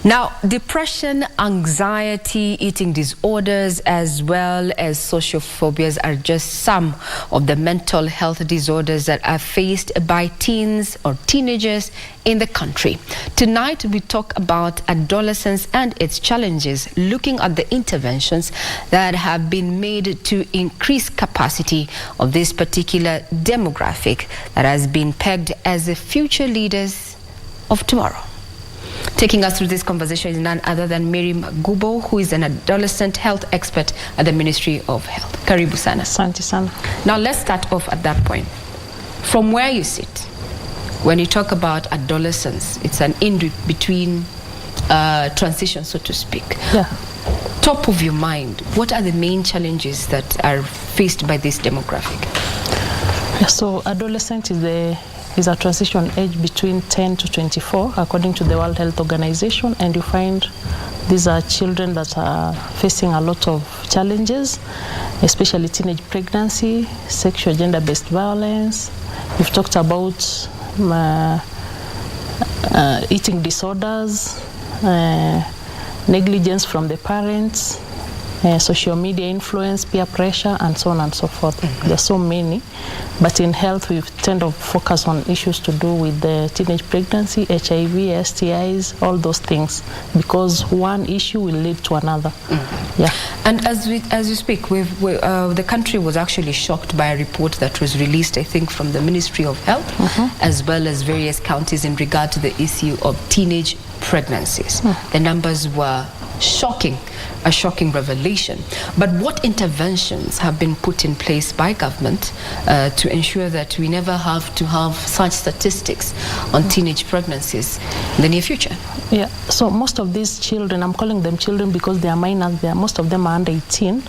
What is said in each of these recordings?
Now, depression, anxiety, eating disorders, as well as social phobias are just some of the mental health disorders that are faced by teens or teenagers in the country. Tonight, we talk about adolescence and its challenges, looking at the interventions that have been made to increase capacity of this particular demographic that has been pegged as the future leaders of tomorrow. Taking us through this conversation is none other than Mary Magubo, who is an adolescent health expert at the Ministry of Health. Karibu sana. Asante sana. Now let's start off at that point. From where you sit, when you talk about adolescence, it's an in-between transition, so to speak. Yeah. Top of your mind, what are the main challenges that are faced by this demographic? Yeah, so adolescent is a transition age between 10 to 24, according to the World Health Organization, and you find these are children that are facing a lot of challenges, especially teenage pregnancy, sexual gender-based violence. We've talked about eating disorders, negligence from the parents, social media influence, peer pressure, and so on and so forth. Mm-hmm. There are so many. But in health, we tend to focus on issues to do with the teenage pregnancy, HIV, STIs, all those things, because one issue will lead to another. Mm-hmm. Yeah. And as you speak, the country was actually shocked by a report that was released, I think, from the Ministry of Health, mm-hmm. as well as various counties in regard to the issue of teenage pregnancies. Mm. The numbers were shocking, a shocking revelation. But what interventions have been put in place by government to ensure that we never have to have such statistics on teenage pregnancies in the near future? Yeah, so most of these children, I'm calling them children because they are minors, most of them are under 18.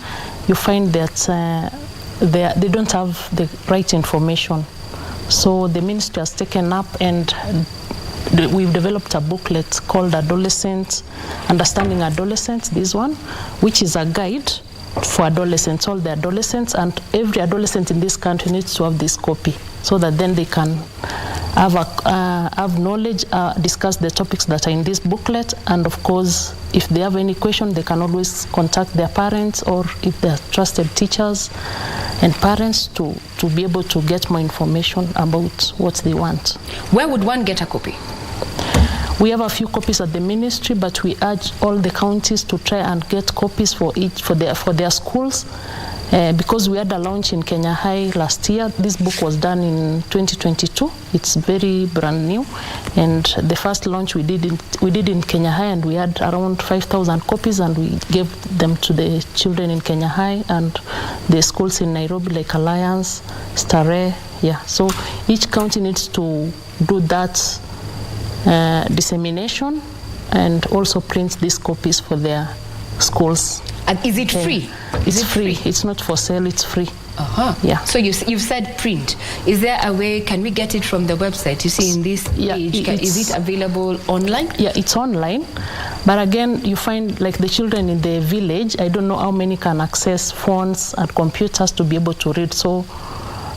You find that they don't have the right information. So the ministry has taken up, and we've developed a booklet called Adolescents, Understanding Adolescents, this one, which is a guide for adolescents, all the adolescents, and every adolescent in this country needs to have this copy so that then they can have knowledge, discuss the topics that are in this booklet, and of course, if they have any question, they can always contact their parents, or if they're trusted teachers and parents to be able to get more information about what they want. Where would one get a copy? We have a few copies at the ministry, but we urge all the counties to try and get copies for their schools. Because we had a launch in Kenya High last year. This book was done in 2022. It's very brand new, and the first launch we did in Kenya High, and we had around 5,000 copies, and we gave them to the children in Kenya High and the schools in Nairobi, like Alliance, Starehe. Yeah, so each county needs to do that dissemination and also print these copies for their schools. And is it free? It's free. It's not for sale, it's free. Uh-huh. Yeah. So you've said print. Is there a way, can we get it from the website? You see in this page, is it available online? Yeah, it's online. But again, you find like the children in the village, I don't know how many can access phones and computers to be able to read. So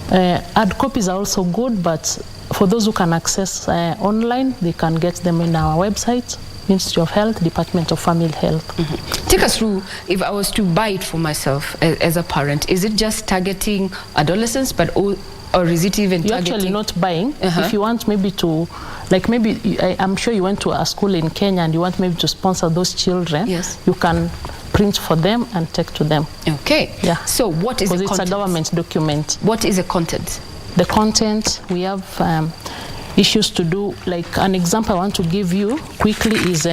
hard copies are also good, but for those who can access online, they can get them in our website, Ministry of Health, Department of Family Health. Mm-hmm. Take us through, if I was to buy it for myself as a parent, is it just targeting adolescents, or is it even You're targeting? Actually not buying. If you want maybe to, like maybe, I'm sure you went to a school in Kenya and you want maybe to sponsor those children, yes, you can print for them and take to them. Okay. Yeah. So what is the content? Because it's a government document. What is the content? The content, we have issues to do, like an example I want to give you quickly is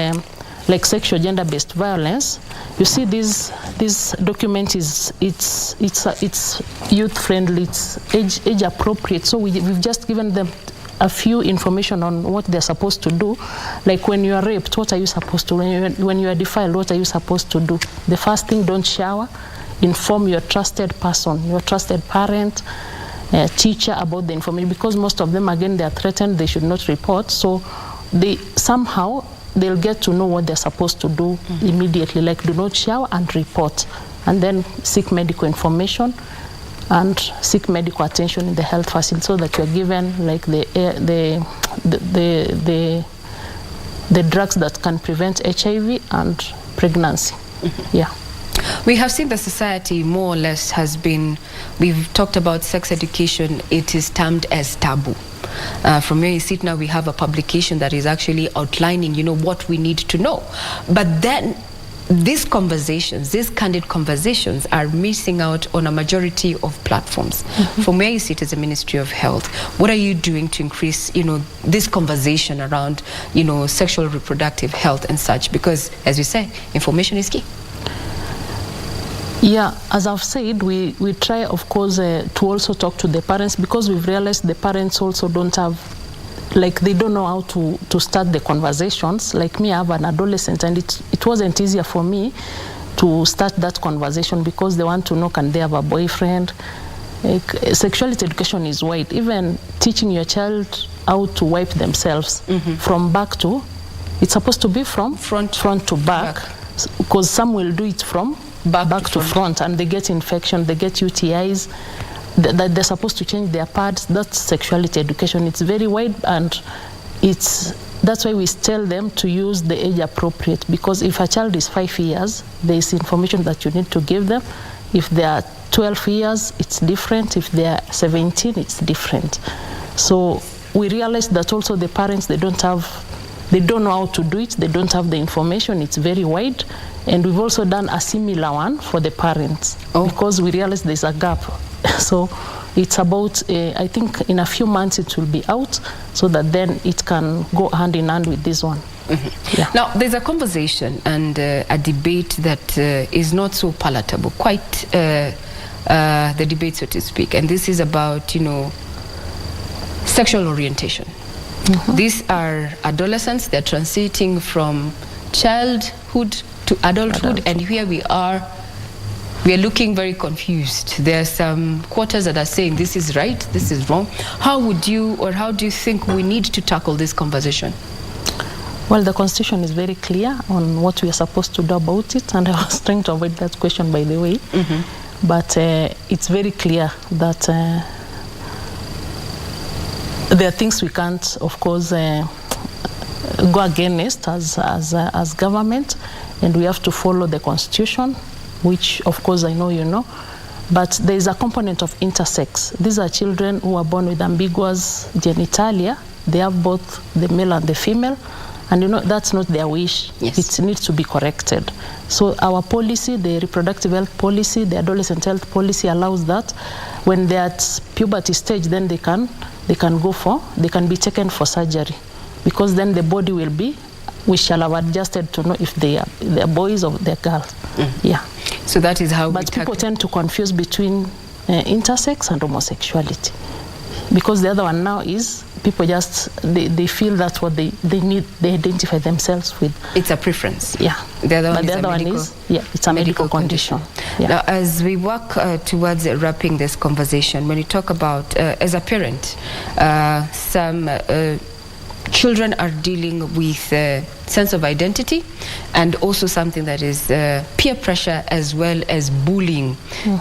like sexual gender-based violence. You see, this document it's youth-friendly, it's age appropriate. So we've just given them a few information on what they're supposed to do. Like when you are raped, what are you supposed to do? When you are defiled, what are you supposed to do? The first thing, don't shower. Inform your trusted person, your trusted parent, teacher about the information, because most of them, again, they are threatened, they should not report. So they'll get to know what they're supposed to do immediately, like do not shower and report, and then seek medical information and seek medical attention in the health facility, so that you're given like the the drugs that can prevent HIV and pregnancy. Yeah. We have seen the society more or less has been, we've talked about sex education, it is termed as taboo. From where you sit now, we have a publication that is actually outlining, what we need to know. But then these conversations, these candid conversations are missing out on a majority of platforms. From where you sit as a Ministry of Health, what are you doing to increase, this conversation around, sexual reproductive health and such? Because, as you say, information is key. Yeah, as I've said, we try, of course, to also talk to the parents, because we've realized the parents also don't have, they don't know how to start the conversations. Like me, I have an adolescent, and it wasn't easier for me to start that conversation, because they want to know, can they have a boyfriend? Sexuality education is wide. Even teaching your child how to wipe themselves from back to, it's supposed to be from front to back, because some will do it from back to front, and they get infection, they get UTIs, that they're supposed to change their pads. That's sexuality education. It's very wide, and that's why we tell them to use the age appropriate, because if a child is 5 years, there is information that you need to give them. If they are 12 years, it's different. If they are 17, it's different. So we realized that also the parents, they don't know how to do it, they don't have the information, it's very wide. And we've also done a similar one for the parents, because we realized there's a gap. So it's about, I think in a few months it will be out, so that then it can go hand in hand with this one. Yeah. Now, there's a conversation and a debate that is not so palatable, quite the debate, so to speak. And this is about, sexual orientation. These are adolescents. They're transiting from childhood to adulthood, and here we are looking very confused. There are some quarters that are saying this is right, this is wrong. How do you think we need to tackle this conversation? Well, the Constitution is very clear on what we are supposed to do about it, and I was trying to avoid that question, by the way. But it's very clear that there are things we can't, of course, go against as government, and we have to follow the Constitution, which, of course, I know you know. But there is a component of intersex. These are children who are born with ambiguous genitalia. They have both the male and the female, and that's not their wish. Yes. It needs to be corrected. So our policy, the reproductive health policy, the adolescent health policy, allows that when they're at puberty stage, then they can be taken for surgery, because then the body we shall have adjusted to know if they are boys or they're girls. Yeah. So that is how. But people tend to confuse between intersex and homosexuality, because the other one now is people just they feel that's what they need. They identify themselves with. It's a preference. Yeah. The other one it's a medical condition. Yeah. Now, as we work towards wrapping this conversation, when you talk about as a parent, some children are dealing with sense of identity, and also something that is peer pressure as well as bullying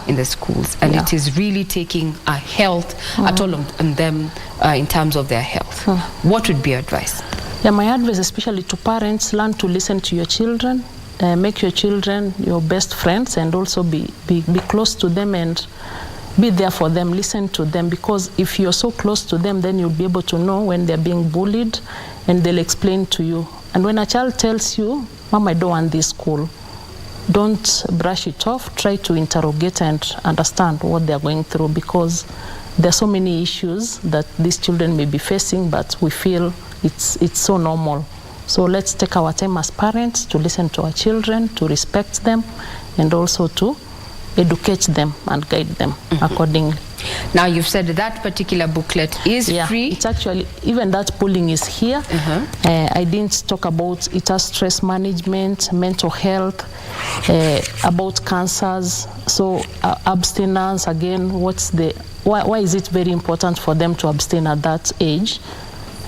in the schools, and it is really taking a health a toll on them in terms of their health. What would be your advice? Yeah, my advice, especially to parents, learn to listen to your children, make your children your best friends, and also be close to them and be there for them, listen to them, because if you're so close to them, then you'll be able to know when they're being bullied, and they'll explain to you. And when a child tells you, Mom, I don't want this school, don't brush it off. Try to interrogate and understand what they're going through, because there are so many issues that these children may be facing, but we feel it's so normal. So let's take our time as parents to listen to our children, to respect them, and also to educate them and guide them accordingly. Now, you've said that particular booklet is free. It's actually, even that polling is here. I didn't talk about it as stress management, mental health, about cancers. So abstinence, again, why is it very important for them to abstain at that age?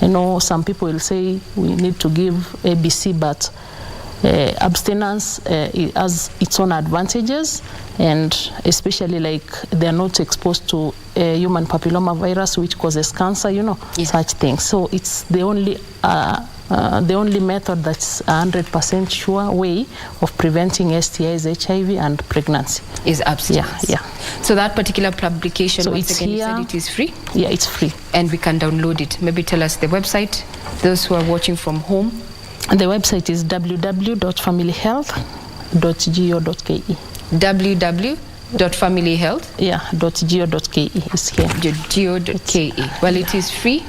Some people will say we need to give ABC, but abstinence has its own advantages, and especially they're not exposed to human papilloma virus, which causes cancer, such things. So it's the only the only method that's 100% sure way of preventing STIs, HIV, and pregnancy is abstinence. Yeah. So that particular publication, so once it's again, here. you said it is free? Yeah, it's free. And we can download it. Maybe tell us the website, those who are watching from home. And the website is www.familyhealth.go.ke. www.familyhealth.go.ke is here. .go.ke. Well, it is free.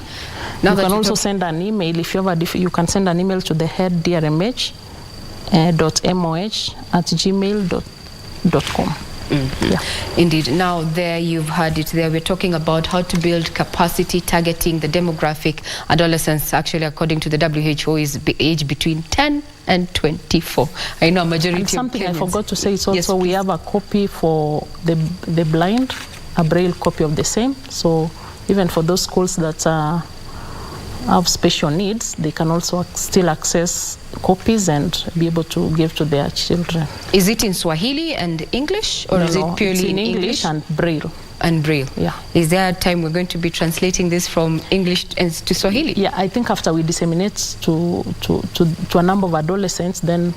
Now you can also send an email. If you have you can send an email to the head drmh.moh@gmail.com. Yeah. Indeed. Now there you've heard it there. We're talking about how to build capacity targeting the demographic. Adolescents, actually, according to the WHO, is age between 10 and 24. I know a majority and something of Kenyans. I forgot to say is also, yes, we have a copy for the blind, a braille copy of the same. So even for those schools that have special needs, they can also still access copies and be able to give to their children. Is it in Swahili and English, or is it purely in English and Braille? And Braille. Yeah. Is there a time we're going to be translating this from English to Swahili? Yeah, I think after we disseminate to a number of adolescents, then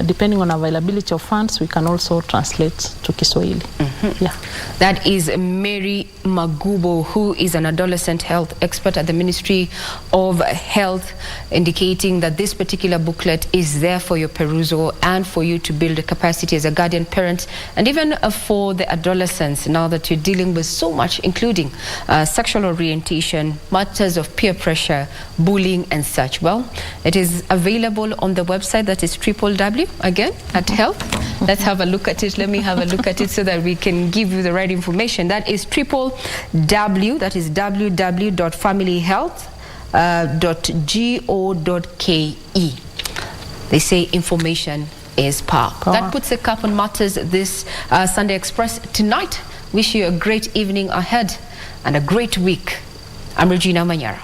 depending on availability of funds, we can also translate to Kiswahili. Mm-hmm. Yeah. That is Mary Magubo, who is an adolescent health expert at the Ministry of Health, indicating that this particular booklet is there for your perusal and for you to build a capacity as a guardian parent, and even for the adolescents, now that you're dealing with so much, including sexual orientation, matters of peer pressure, bullying and such. Well, it is available on the website, that is www, again, at health. Let's have a look at it. Let me have a look at it so that we can give you the right information. That is www, that is www.familyhealth.go.ke. They say information is power. That puts a cap on matters this Sunday Express tonight. Wish you a great evening ahead and a great week. I'm Regina Manyara.